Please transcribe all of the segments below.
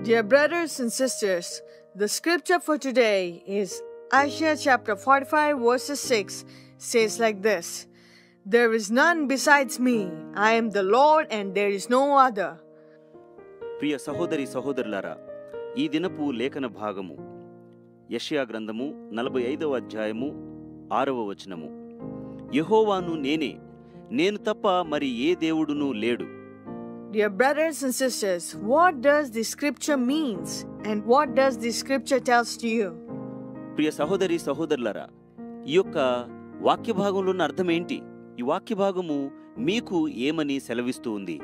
Dear brothers and sisters, the scripture for today is Isaiah chapter 45 verses 6 says like this: There is none besides me. I am the Lord and there is no other. ప్రియ సహోదరి సహోదరులారా, ఈ దినపు లేఖన భాగము యెషయా గ్రంథము 45వ అధ్యాయము 6వ వచనము. యెహోవాను నేనే, నేను తప్ప మరి ఏ దేవుడును లేడు. Dear brothers and sisters, what does the scripture means and what does the scripture tells to you? ప్రియ సహోదరి సహోదరులారా, ఈ యొక్క వాక్య భాగంలో ఉన్న అర్థం ఏంటి? ఈ వాక్య భాగము మీకు ఏమని సెలవిస్తూ ఉంది?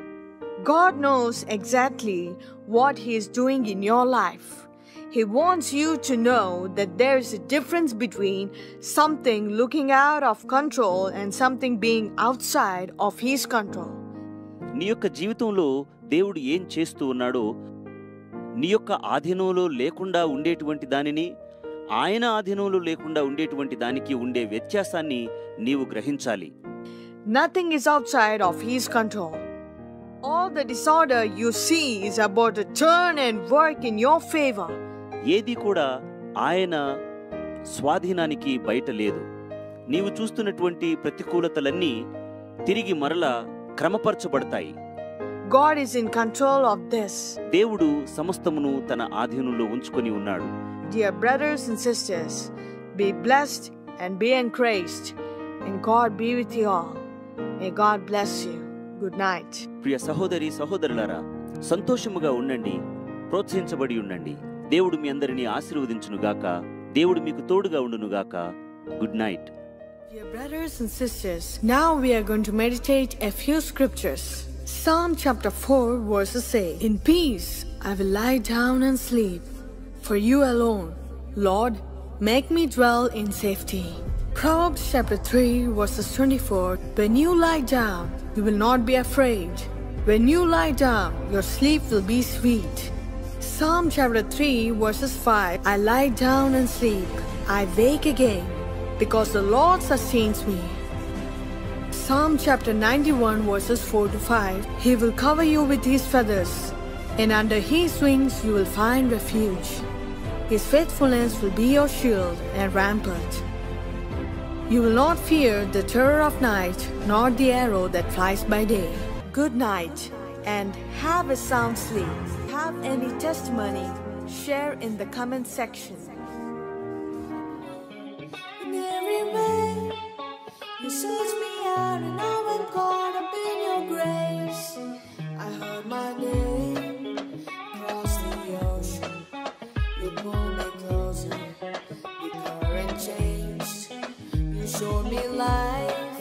God knows exactly what He is doing in your life. He wants you to know that there is a difference between something looking out of control and something being outside of His control. నీ యొక్క జీవితంలో దేవుడు ఏం చేస్తూ ఉన్నాడో, నీ యొక్క ఆధీనంలో లేకుండా ఉండేటువంటి దానిని ఆయన ఆధీనంలో లేకుండా ఉండేటువంటి దానికి ఉండే వ్యత్యాసాన్ని నీవు గ్రహించాలి. Nothing is outside of His control. All the disorder you see is about to turn and work in your favor. ఏది కూడా ఆయన స్వాధీనానికి బయట లేదు. నీవు చూస్తున్నటువంటి ప్రతికూలతలన్నీ తిరిగి మరలా క్రమపరచబడతాయి. God is in control of this. దేవుడు సమస్తమును తన ఆధీనంలో ఉంచుకొని ఉన్నాడు. Dear brothers and sisters, be blessed and be encouraged, and God be with you all. May God bless you. Good night. ప్రియ సహోదరి సహోదరులారా, సంతోషముగా ఉండండి, ప్రోత్సహించబడి ఉండండి. దేవుడు మీ అందరినీ ఆశీర్వదించునుగాక. దేవుడు మీకు తోడుగా ఉండునుగాక. Good night. Dear brothers and sisters, now we are going to meditate a few scriptures. Psalm chapter 4 verses 8. In peace I will lie down and sleep, for you alone, Lord, make me dwell in safety. Proverbs chapter 3 verses 24. When you lie down, you will not be afraid. When you lie down, your sleep will be sweet. Psalm chapter 3 verses 5. I lie down and sleep, I wake again, because the Lord sustains me. Psalm chapter 91 verses 4 to 5. He will cover you with His feathers, and under His wings you will find refuge. His faithfulness will be your shield and rampart. You will not fear the terror of night, nor the arrow that flies by day. Good night, and have a sound sleep. Have any testimony? Share in the comment section. In every way, you search me out, and now I'm caught up in your grace. I heard my name across the ocean. You pulled me closer, the current changed. You showed me light